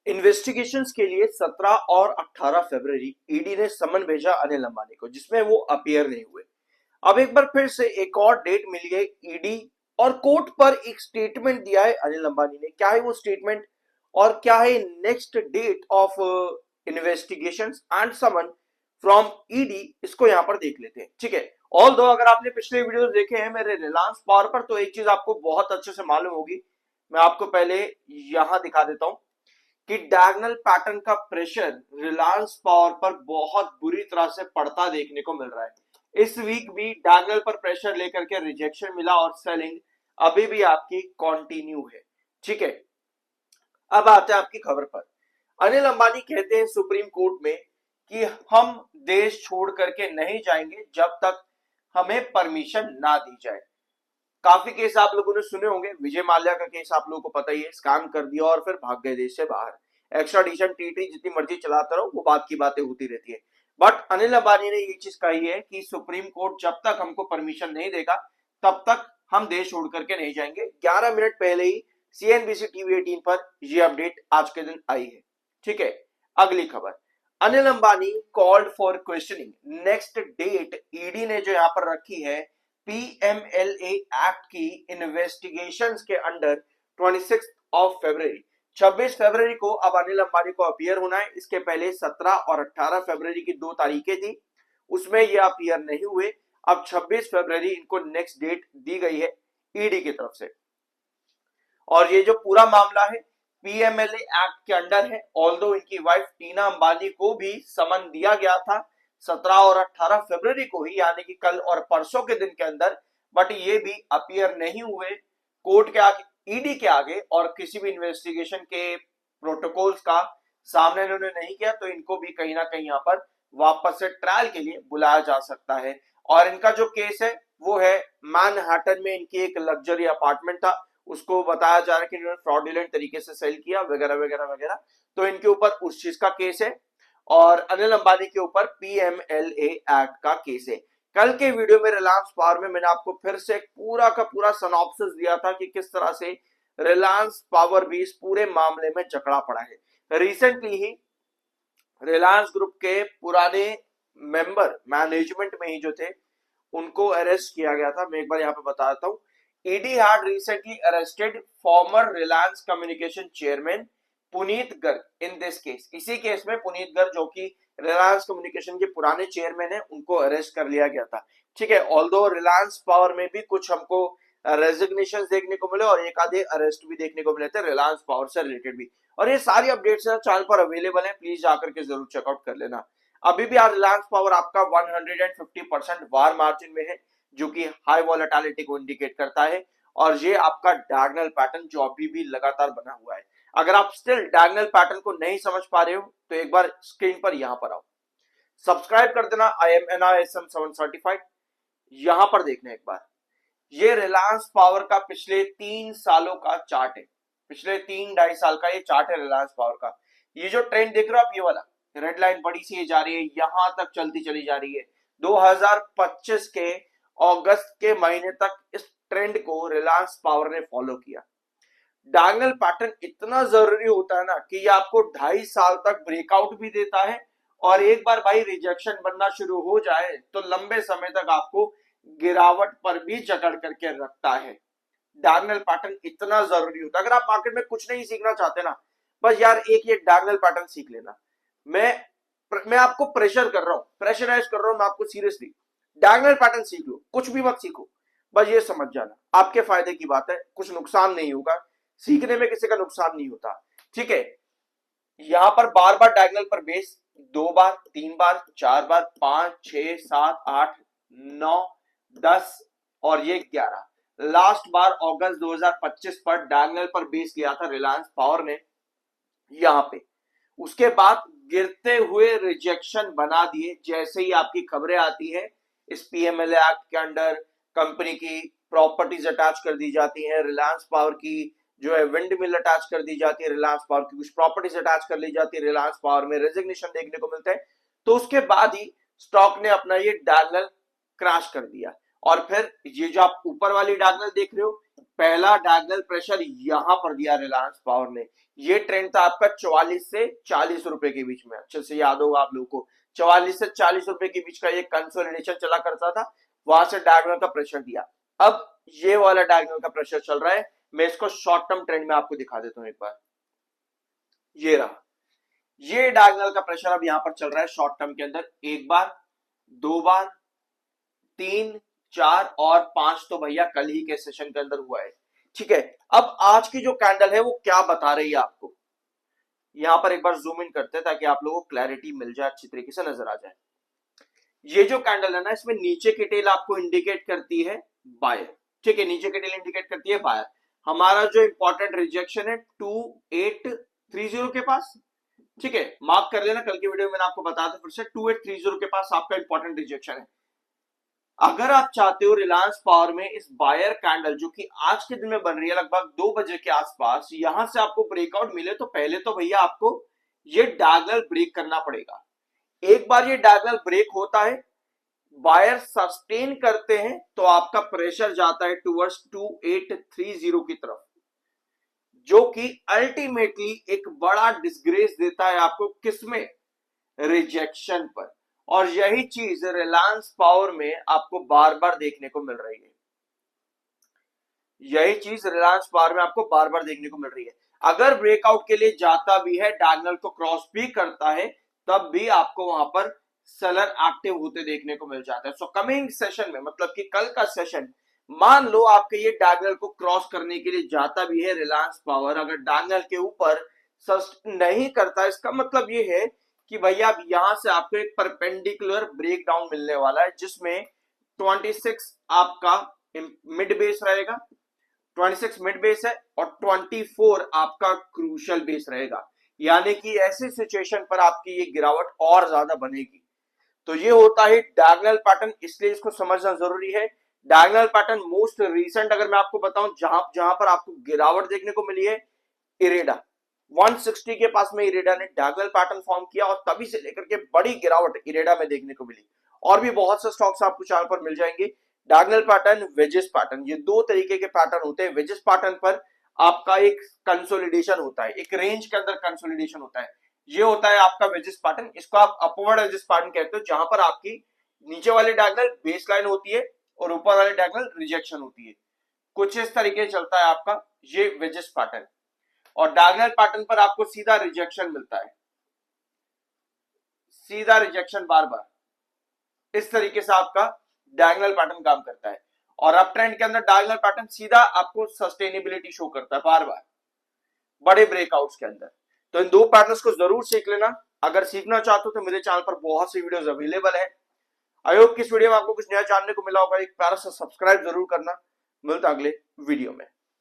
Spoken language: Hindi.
इन्वेस्टिगेशंस के लिए 17 और 18 फरवरी ईडी ने समन भेजा अनिल अंबानी को, जिसमें वो अपीयर नहीं हुए। अब एक बार फिर से एक और डेट मिली है ईडी और कोर्ट पर एक स्टेटमेंट दिया है अनिल अंबानी ने। क्या है वो स्टेटमेंट और क्या है next date of investigations and summon from ED, इसको यहां पर देख लेते हैं। ठीक है, ऑल दो अगर आपने पिछले वीडियो देखे हैं मेरे रिलायंस पावर पर, तो एक चीज आपको बहुत अच्छे से मालूम होगी। मैं आपको पहले यहां दिखा देता हूं कि डायगोनल पैटर्न का प्रेशर रिलायंस पावर पर बहुत बुरी तरह से पड़ता देखने को मिल रहा है। इस वीक भी डायगोनल पर प्रेशर लेकर के रिजेक्शन मिला और सेलिंग अभी भी आपकी कंटिन्यू है। ठीक है, अब आते हैं आपकी खबर पर। अनिल अंबानी कहते हैं सुप्रीम कोर्ट में कि हम देश छोड़ करके नहीं जाएंगे जब तक हमें परमिशन ना दी जाए। काफी केस आप लोगों ने सुने होंगे, विजय माल्या का केस आप लोगों को पता ही है, स्कैम कर दिया और फिर भाग गए देश से बाहर। एक्स्ट्राडिशन टीटी जितनी मर्जी चलाता रहो, वो बात की बातें होती रहती है। बट अनिल अंबानी ने ये चीज कही है कि सुप्रीम कोर्ट जब तक हमको परमिशन नहीं देगा तब तक हम देश छोड़ करके नहीं जाएंगे। 11 मिनट पहले ही सीएनबीसी टीवी 18 पर यह अपडेट आज के दिन आई है। ठीक है, अगली खबर, Anil Ambani called for questioning next date ED ने जो यहां पर रखी है पीएमएलए एक्ट की इन्वेस्टिगेशंस के अंडर 26 ऑफ फरवरी, 26 फरवरी को अब अनिल अंबानी को अपीयर होना है। इसके पहले 17 और 18 फरवरी की 2 तारीखें थी, उसमें ये अपीयर नहीं हुए। अब 26 फरवरी इनको नेक्स्ट डेट दी गई है ईडी की तरफ से। और ये जो पूरा मामला है पीएमएलए एक्ट के अंडर है। ऑल्दो इनकी वाइफ टीना अंबानी को भी समन दिया गया था 17 और 18 फरवरी को ही, यानी कि कल और परसों के दिन के अंदर, बट ये भी अपीयर नहीं हुए कोर्ट के आगे, ईडी के आगे, और किसी भी इन्वेस्टिगेशन के प्रोटोकॉल्स का सामने इन्होंने नहीं किया। तो इनको भी कहीं ना कहीं यहाँ पर वापस से ट्रायल के लिए बुलाया जा सकता है। और इनका जो केस है वो है मैनहट्टन में इनकी एक लग्जरी अपार्टमेंट था, उसको बताया जा रहा है कि इन्होंने फ्रॉडुलेंट तरीके से सेल किया वगैरह वगैरह वगैरह। तो इनके ऊपर उस चीज का केस है और अनिल अंबानी के ऊपर पीएमएलए एक्ट का केस है। कल के वीडियो में रिलायंस पावर में मैंने आपको फिर से पूरा का पूरा सिनॉप्सिस दिया था कि किस तरह से रिलायंस पावर भी इस पूरे मामले में जकड़ा पड़ा है। रिसेंटली ही रिलायंस ग्रुप के पुराने मेंबर मैनेजमेंट में ही जो थे उनको अरेस्ट किया गया था। मैं एक बार यहाँ पे बताता हूँ, ED had recently arrested farmer Reliance communication chairman Puneet Garg in this case. इसी केस में पुनीत गर्ग जो कि रिलायंस कम्युनिकेशन के पुराने चेयरमैन है, उनको अरेस्ट कर लिया गया था। ठीक है, ऑल्दो रिलायंस पावर में भी कुछ हमको रेजिग्नेशन देखने को मिले और एक आधे अरेस्ट भी देखने को मिले थे रिलायंस पावर से रिलेटेड भी। और ये सारी अपडेट्स चैनल पर अवेलेबल है, प्लीज जाकर के जरूर चेकआउट कर लेना। अभी भी आज रिलायंस पावर आपका 150% वार मार्जिन में है, जो कि हाई वॉलेटिलिटी को इंडिकेट करता है। और ये आपका डायगोनल पैटर्न जो अभी भी लगातार बना हुआ है। अगर आप स्टिल डायगोनल पैटर्न को नहीं समझ पा रहे हो तो एक बार स्क्रीन पर यहां पर आओ, सब्सक्राइब कर देना। I am NISM 7 certified. यहां पर देखना एक बार, ये रिलायंस पावर का पिछले 3 सालों का चार्ट है, पिछले 3-2.5 साल का ये चार्ट है रिलायंस पावर का। ये जो ट्रेंड देख रहे हो आप, ये वाला रेड लाइन बड़ी सी जा रही है, यहां तक चलती चली जा रही है। 2025 के अगस्त के महीने तक इस ट्रेंड को रिलायंस पावर ने फॉलो किया। डायगोनल पैटर्न इतना जरूरी होता है ना कि ये आपको 2.5 साल तक ब्रेकआउट भी देता है और एक बार भाई रिजेक्शन बनना शुरू हो जाए तो लंबे समय तक आपको गिरावट पर भी जकड़ करके रखता है। डायगोनल पैटर्न इतना जरूरी होता है। अगर आप मार्केट में कुछ नहीं सीखना चाहते ना, बस यार एक ये डायगोनल पैटर्न सीख लेना। मैं आपको प्रेशर कर रहा हूं, प्रेशराइज कर रहा हूं मैं आपको सीरियसली। डायगोनल पैटर्न सीख लो, कुछ भी मत सीखो, बस ये समझ जाना आपके फायदे की बात है, कुछ नुकसान नहीं होगा, सीखने में किसी का नुकसान नहीं होता। ठीक है, यहां पर बार बार डायगोनल पर बेस 2 बार, 3 बार, 4 बार, 5, 6, 7, 8, 9, 10 और ये 11। लास्ट बार अगस्त 2025 पर डायगोनल पर बेस लिया था रिलायंस पावर ने यहां पे। उसके बाद गिरते हुए रिजेक्शन बना दिए। जैसे ही आपकी खबरें आती है इस पीएमएलए एक्ट के अंडर कंपनी की प्रॉपर्टीज अटैच कर दी जाती है, रिलायंस पावर की जो है विंड मिल अटैच कर दी जाती है, रिलायंस पावर की कुछ प्रॉपर्टीज अटैच कर ली जाती है, रिलायंस पावर में रेजिग्नेशन देखने को मिलता है। तो उसके बाद ही स्टॉक ने अपना ये डायगोनल क्रैश कर दिया और फिर ये जो आप ऊपर वाली डायगोनल देख रहे हो, पहला डायगोनल प्रेशर यहां पर दिया रिलायंस पावर ने। ये ट्रेंड था आपका 44 से 40 रुपए के बीच में, अच्छे से याद होगा आप लोगों को, 44 से 40 रुपए के बीच का ये कंसोलिडेशन चला करता था, वहां से डायगोनल का प्रेशर दिया। अब ये वाला डायगोनल का प्रेशर चल रहा है, मैं इसको शॉर्ट टर्म ट्रेंड में आपको दिखा देता हूं एक बार। ये रहा, ये डायगोनल का प्रेशर अब यहां पर चल रहा है शॉर्ट टर्म के अंदर, एक बार, दो बार, 3, 4 और 5 तो भैया कल ही के सेशन के अंदर हुआ है। ठीक है, अब आज की जो कैंडल है वो क्या बता रही है आपको, यहां पर एक बार जूम इन करते हैं ताकि आप लोगों को क्लैरिटी मिल जाए, अच्छी तरीके से नजर आ जाए। ये जो कैंडल है ना, इसमें नीचे की टेल आपको इंडिकेट करती है बायर। ठीक है, नीचे की टेल इंडिकेट करती है बायर। हमारा जो इंपॉर्टेंट रिजेक्शन है 2830 के पास, ठीक है, मार्क कर लेना, कल की वीडियो में मैंने आपको बताया था, फिर से 2830 के पास आपका इंपॉर्टेंट रिजेक्शन है। अगर आप चाहते हो रिलायंस पावर में इस बायर कैंडल जो कि आज के दिन में बन रही है लगभग 2 बजे के आसपास, यहां से आपको ब्रेकआउट मिले, तो पहले तो भैया आपको ये डायगोनल ब्रेक करना पड़ेगा। एक बार ये डायगोनल ब्रेक होता है, बायर सस्टेन करते हैं, तो आपका प्रेशर जाता है टुवर्ड्स 2830 की तरफ, जो कि अल्टीमेटली एक बड़ा डिसग्रेस देता है आपको, किसमें, रिजेक्शन पर। और यही चीज रिलायंस पावर में आपको बार बार देखने को मिल रही है, यही चीज रिलायंस पावर में आपको बार बार देखने को मिल रही है। अगर ब्रेकआउट के लिए जाता भी है, डायगोनल को क्रॉस भी करता है, तब भी आपको वहां पर सेलर एक्टिव होते देखने को मिल जाता है। सो कमिंग सेशन में, मतलब कि कल का सेशन, मान लो आपके ये डायगोनल को क्रॉस करने के लिए जाता भी है रिलायंस पावर, अगर डायगोनल के ऊपर नहीं करता, इसका मतलब ये है कि भैया अब यहां से आपको एक परपेंडिकुलर ब्रेकडाउन मिलने वाला है, जिसमें 26 आपका मिड बेस रहेगा, 26 मिड बेस है, और 24 आपका क्रूशियल बेस रहेगा। यानी कि ऐसी सिचुएशन पर आपकी ये गिरावट और ज्यादा बनेगी। तो ये होता है डायगोनल पैटर्न, इसलिए इसको समझना जरूरी है। डायगोनल पैटर्न मोस्ट रीसेंट अगर मैं आपको बताऊं, जहां पर आपको गिरावट देखने को मिली है, इरेडा 160 के पास में इरेडा ने डायगोनल पैटर्न फॉर्म किया, और तभी से लेकर के बड़ी गिरावट इरेडा में देखने को मिली। और भी बहुत से स्टॉक्स आपको चैनल पर मिल जाएंगे। डायगोनल पैटर्न, वेजेस पैटर्न, ये दो तरीके के पैटर्न होते हैं। वेजेस पैटर्न पर आपका एक कंसोलिडेशन होता है, एक रेंज के अंदर कंसोलिडेशन होता है, ये होता है आपका वेजेस पैटर्न। इसको आप अपवर्ड वेजेस पैटर्न कहते हो, जहां पर आपकी नीचे वाली डायगोनल बेस लाइन होती है और ऊपर वाली डायगोनल रिजेक्शन होती है। कुछ इस तरीके चलता है आपका ये वेजेस पैटर्न। और डायगोनल पैटर्न पर आपको सीधा रिजेक्शन मिलता है, सीधा रिजेक्शन बार बार, इस तरीके से आपका डायगोनल पैटर्न काम करता है। और अप ट्रेंड के अंदर डायगोनल पैटर्न सीधा आपको सस्टेनेबिलिटी शो करता है बार बार बड़े ब्रेकआउट्स के अंदर। तो इन दो पैटर्न्स को जरूर सीख लेना। अगर सीखना चाहते हो तो मेरे चैनल पर बहुत सी वीडियोस अवेलेबल है। आई होप कि इस वीडियो में आपको कुछ नया जानने को मिला होगा। एक प्यारा सा सब्सक्राइब जरूर करना। मिलता अगले वीडियो में।